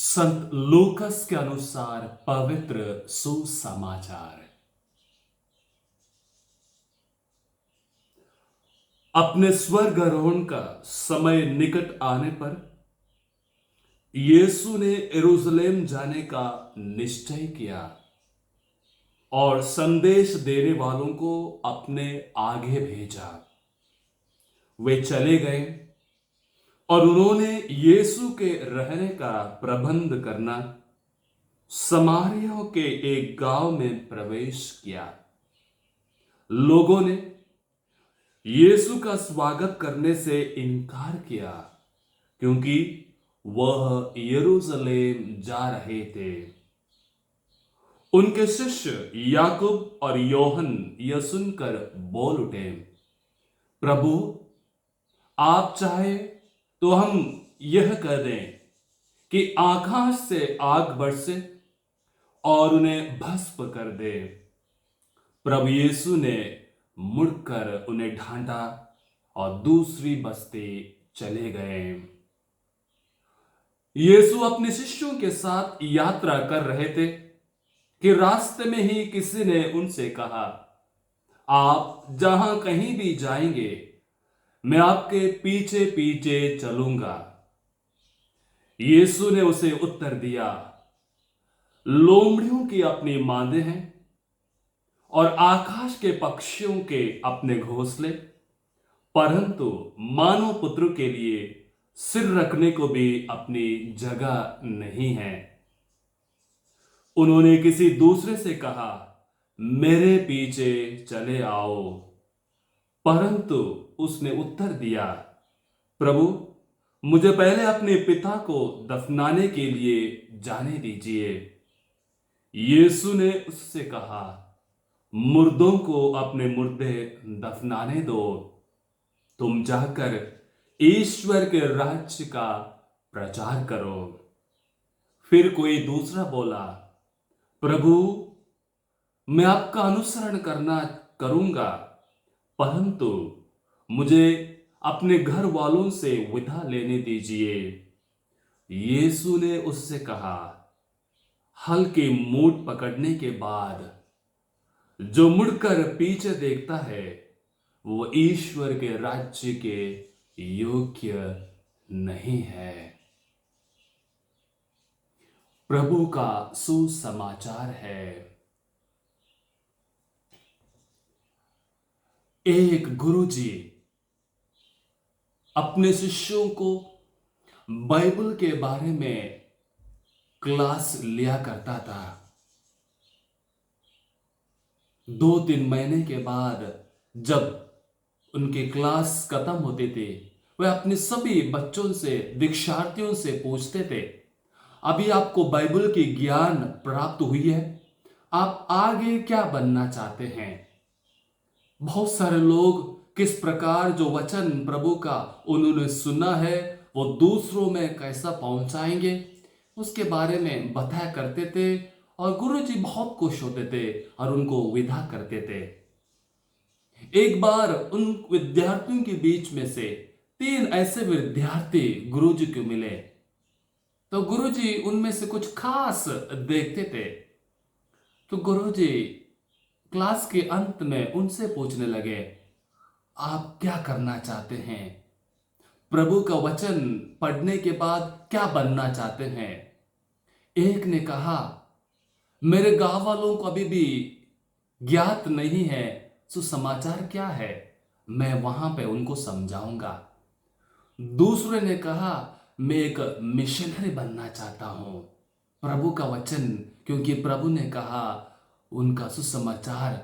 संत लूकस के अनुसार पवित्र सुसमाचार। अपने स्वर्गारोहण का समय निकट आने पर यीशु ने यरूशलेम जाने का निश्चय किया और संदेश देने वालों को अपने आगे भेजा। वे चले गए और उन्होंने यीशु के रहने का प्रबंध करना समारियों के एक गांव में प्रवेश किया। लोगों ने यीशु का स्वागत करने से इनकार किया क्योंकि वह यरूशलेम जा रहे थे। उनके शिष्य याकूब और योहन यह सुनकर बोल उठे, प्रभु, आप चाहे तो हम यह कर दें कि आकाश से आग बरसे और उन्हें भस्म कर दे। प्रभु यीशु ने मुड़कर उन्हें ढांटा और दूसरी बस्ती चले गए। यीशु अपने शिष्यों के साथ यात्रा कर रहे थे कि रास्ते में ही किसी ने उनसे कहा, आप जहां कहीं भी जाएंगे मैं आपके पीछे पीछे चलूंगा। यीशु ने उसे उत्तर दिया, लोमड़ियों की अपनी मांदे हैं और आकाश के पक्षियों के अपने घोंसले, परंतु मानव पुत्र के लिए सिर रखने को भी अपनी जगह नहीं है। उन्होंने किसी दूसरे से कहा, मेरे पीछे चले आओ, परंतु उसने उत्तर दिया, प्रभु, मुझे पहले अपने पिता को दफनाने के लिए जाने दीजिए। यीशु ने उससे कहा, मुर्दों को अपने मुर्दे दफनाने दो, तुम जाकर ईश्वर के राज्य का प्रचार करो। फिर कोई दूसरा बोला, प्रभु, मैं आपका अनुसरण करूंगा, परंतु मुझे अपने घर वालों से विदा लेने दीजिए। यीशु ने उससे कहा, हल की मूठ पकड़ने के बाद जो मुड़कर पीछे देखता है वो ईश्वर के राज्य के योग्य नहीं है। प्रभु का सुसमाचार है। एक गुरुजी अपने शिष्यों को बाइबल के बारे में क्लास लिया करता था। 2-3 महीने के बाद जब उनकी क्लास खत्म होती थी, वे अपने सभी बच्चों से, दीक्षार्थियों से पूछते थे, अभी आपको बाइबल की ज्ञान प्राप्त हुई है, आप आगे क्या बनना चाहते हैं? बहुत सारे लोग किस प्रकार जो वचन प्रभु का उन्होंने सुना है वो दूसरों में कैसा पहुंचाएंगे उसके बारे में बताया करते थे और गुरुजी बहुत खुश होते थे और उनको विदा करते थे। एक बार उन विद्यार्थियों के बीच में से 3 ऐसे विद्यार्थी गुरुजी को मिले, तो गुरुजी उनमें से कुछ खास देखते थे। तो गुरुजी क्लास के अंत में उनसे पूछने लगे, आप क्या करना चाहते हैं? प्रभु का वचन पढ़ने के बाद क्या बनना चाहते हैं? एक ने कहा, मेरे गांव वालों को अभी भी ज्ञात नहीं है सुसमाचार क्या है, मैं वहां पे उनको समझाऊंगा। दूसरे ने कहा, मैं एक मिशनरी बनना चाहता हूं, प्रभु का वचन, क्योंकि प्रभु ने कहा उनका सुसमाचार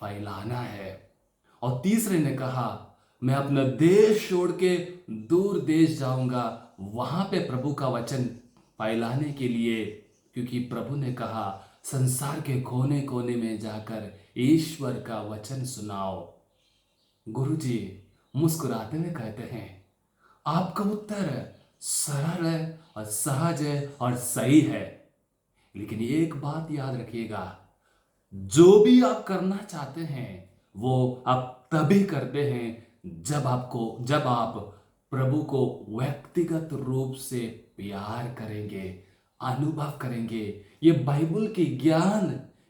फैलाना है। और तीसरे ने कहा, मैं अपना देश छोड़ के दूर देश जाऊंगा, वहां पे प्रभु का वचन फैलाने के लिए, क्योंकि प्रभु ने कहा संसार के कोने कोने में जाकर ईश्वर का वचन सुनाओ। गुरुजी मुस्कुराते हुए कहते हैं, आपका उत्तर सरल है और सहज है और सही है, लेकिन एक बात याद रखिएगा, जो भी आप करना चाहते हैं वो आप तभी करते हैं जब आप प्रभु को व्यक्तिगत रूप से प्यार करेंगे, अनुभव करेंगे। ये बाइबल की ज्ञान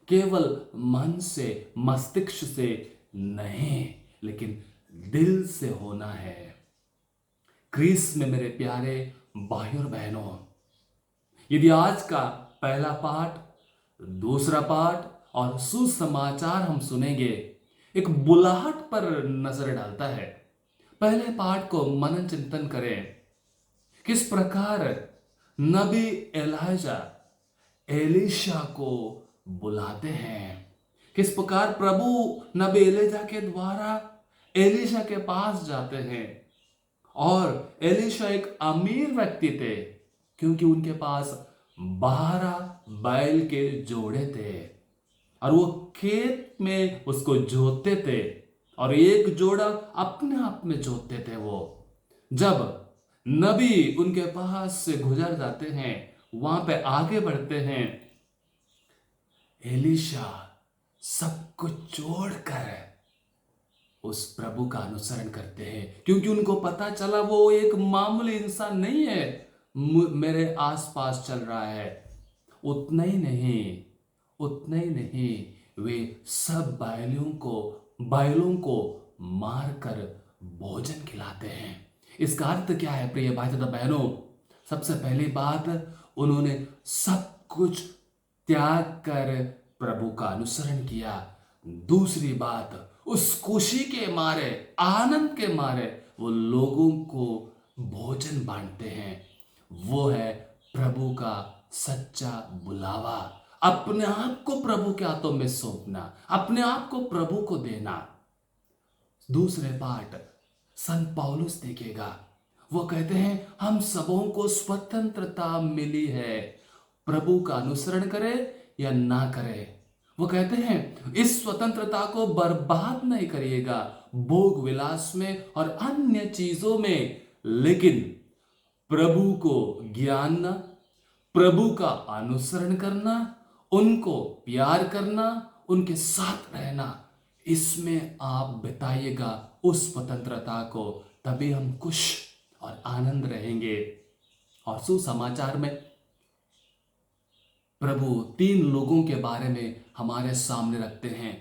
केवल मन से, मस्तिष्क से नहीं, लेकिन दिल से होना है। क्रिस में मेरे प्यारे भाइयों और बहनों, यदि आज का पहला पाठ, दूसरा पाठ और सुसमाचार हम सुनेंगे, एक बुलाहट पर नजर डालता है। पहले पाठ को मनन चिंतन करें। किस प्रकार नबी एलिजा एलीशा को बुलाते हैं, किस प्रकार प्रभु नबी एलिजा के द्वारा एलीशा के पास जाते हैं। और एलीशा एक अमीर व्यक्ति थे, क्योंकि उनके पास 12 बैल के जोड़े थे और वो खेत में उसको जोतते थे और एक जोड़ा अपने आप में जोतते थे। वो जब नबी उनके पास से गुजर जाते हैं, वहां पे आगे बढ़ते हैं, एलीशा सब कुछ छोड़कर उस प्रभु का अनुसरण करते हैं, क्योंकि उनको पता चला वो एक मामूली इंसान नहीं है, मेरे आसपास चल रहा है। उतना ही नहीं, वे सब बैलों को मारकर भोजन खिलाते हैं। इसका अर्थ क्या है प्रिय भाई तथा बहनों? सबसे पहली बात, उन्होंने सब कुछ त्याग कर प्रभु का अनुसरण किया। दूसरी बात, उस खुशी के मारे, आनंद के मारे वो लोगों को भोजन बांटते हैं। वो है प्रभु का सच्चा बुलावा। अपने आप को प्रभु के हाथों में सौंपना, अपने आप को प्रभु को देना। दूसरे पाठ संत पौलुस देखेगा, वो कहते हैं हम सबों को स्वतंत्रता मिली है, प्रभु का अनुसरण करे या ना करे। वो कहते हैं इस स्वतंत्रता को बर्बाद नहीं करिएगा भोग विलास में और अन्य चीजों में, लेकिन प्रभु को जानना, प्रभु का अनुसरण करना, उनको प्यार करना, उनके साथ रहना, इसमें आप बिताइएगा उस स्वतंत्रता को, तभी हम खुश और आनंद रहेंगे। और सुसमाचार में प्रभु 3 लोगों के बारे में हमारे सामने रखते हैं।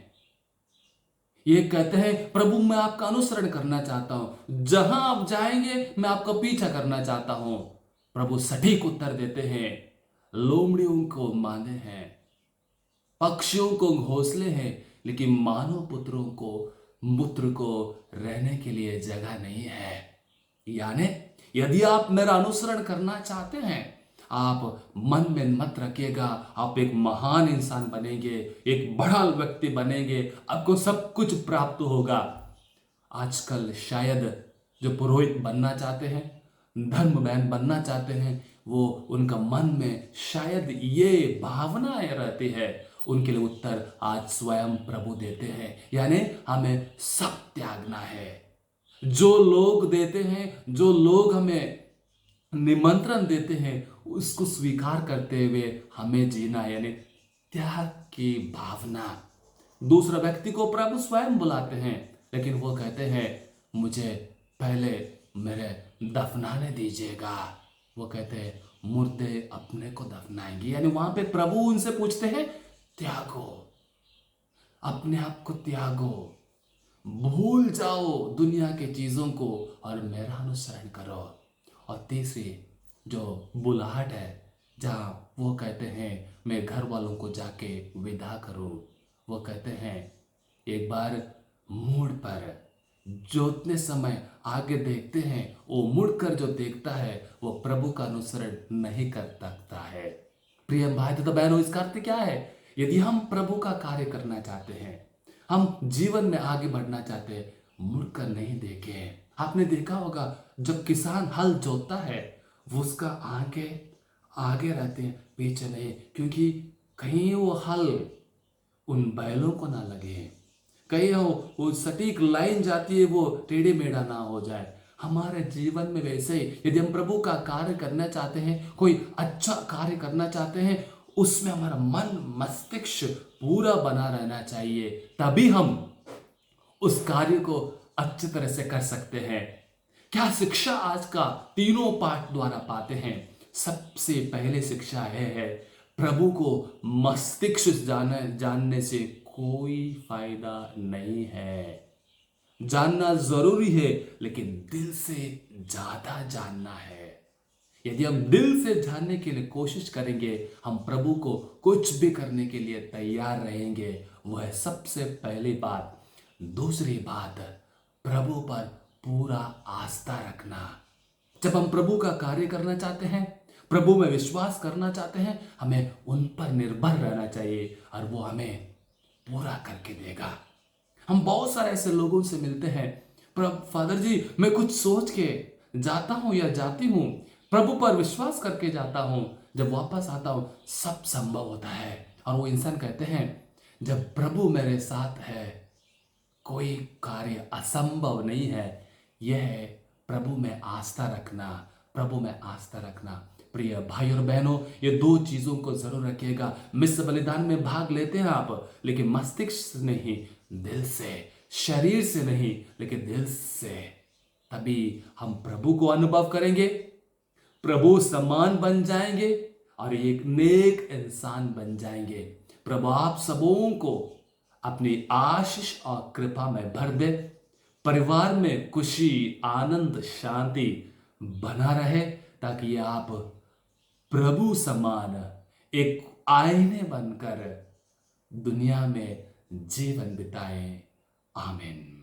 ये कहते हैं प्रभु मैं आपका अनुसरण करना चाहता हूं, जहां आप जाएंगे मैं आपका पीछा करना चाहता हूं। प्रभु सटीक उत्तर देते हैं, लोमड़ियों को माने हैं, पक्षियों को घोंसले हैं, लेकिन मानव पुत्र को रहने के लिए जगह नहीं है। यानी यदि आप मेरा अनुसरण करना चाहते हैं, आप मन में मत रखिएगा आप एक महान इंसान बनेंगे, एक बड़ा व्यक्ति बनेंगे, आपको सब कुछ प्राप्त होगा। आजकल शायद जो पुरोहित बनना चाहते हैं, धर्मबहन बनना चाहते हैं, वो उनका मन में शायद ये भावनाएं रहती है। उनके लिए उत्तर आज स्वयं प्रभु देते हैं, यानी हमें सब त्यागना है। जो लोग देते हैं, जो लोग हमें निमंत्रण देते हैं, उसको स्वीकार करते हुए हमें जीना, यानी त्याग की भावना। दूसरा व्यक्ति को प्रभु स्वयं बुलाते हैं, लेकिन वो कहते हैं मुझे पहले मेरे दफनाने दीजिएगा। वो कहते हैं मुर्दे अपने को दफनाएंगे, यानी वहां पे प्रभु उनसे पूछते हैं त्यागो, अपने आप को त्यागो, भूल जाओ दुनिया के चीजों को और मेरा अनुसरण करो। और तीसरी जो बुलाहट है, जहां वो कहते हैं मैं घर वालों को जाके विदा करूं, वो कहते हैं एक बार मुड़ पर जोतने समय आगे देखते हैं, वो मुड़कर जो देखता है वो प्रभु का अनुसरण नहीं कर सकता है। प्रिय भाई तथा बहनों, इसका अर्थ क्या है? यदि हम प्रभु का कार्य करना चाहते हैं, हम जीवन में आगे बढ़ना चाहते हैं, मुड़कर नहीं देखें। आपने देखा होगा जब किसान हल जोतता है, वो उसका आगे रहते हैं, पीछे नहीं, क्योंकि कहीं वो हल उन बैलों को ना लगे, कहीं वो सटीक लाइन जाती है वो टेढ़े मेढ़ा ना हो जाए। हमारे जीवन में वैसे ही यदि हम प्रभु का कार्य करना चाहते हैं, कोई अच्छा कार्य करना चाहते हैं, उसमें हमारा मन मस्तिष्क पूरा बना रहना चाहिए, तभी हम उस कार्य को अच्छी तरह से कर सकते हैं। क्या शिक्षा आज का तीनों पाठ द्वारा पाते हैं? सबसे पहले शिक्षा है प्रभु को मस्तिष्क से जानने से कोई फायदा नहीं है। जानना जरूरी है, लेकिन दिल से ज्यादा जानना है। यदि हम दिल से जानने के लिए कोशिश करेंगे, हम प्रभु को कुछ भी करने के लिए तैयार रहेंगे। वह है सबसे पहली बात। दूसरी बात, प्रभु पर पूरा आस्था रखना। जब हम प्रभु का कार्य करना चाहते हैं, प्रभु में विश्वास करना चाहते हैं, हमें उन पर निर्भर रहना चाहिए और वो हमें पूरा करके देगा। हम बहुत सारे ऐसे लोगों से मिलते हैं, प्रभु फादर जी मैं कुछ सोच के जाता हूं या जाती हूं, प्रभु पर विश्वास करके जाता हूं, जब वापस आता हूं सब संभव होता है। और वो इंसान कहते हैं जब प्रभु मेरे साथ है कोई कार्य असंभव नहीं है। यह है प्रभु में आस्था रखना, प्रभु में आस्था रखना। प्रिय भाई और बहनों, ये दो चीजों को जरूर रखिएगा। मिश्र बलिदान में भाग लेते हैं आप, लेकिन मस्तिष्क से नहीं, दिल से, शरीर से नहीं लेकिन दिल से। तभी हम प्रभु को अनुभव करेंगे, प्रभु समान बन जाएंगे और एक नेक इंसान बन जाएंगे। प्रभु आप सबों को अपनी आशीष और कृपा में भर दे। परिवार में खुशी, आनंद, शांति बना रहे, ताकि आप प्रभु समान एक आईने बनकर दुनिया में जीवन बिताएं। आमीन।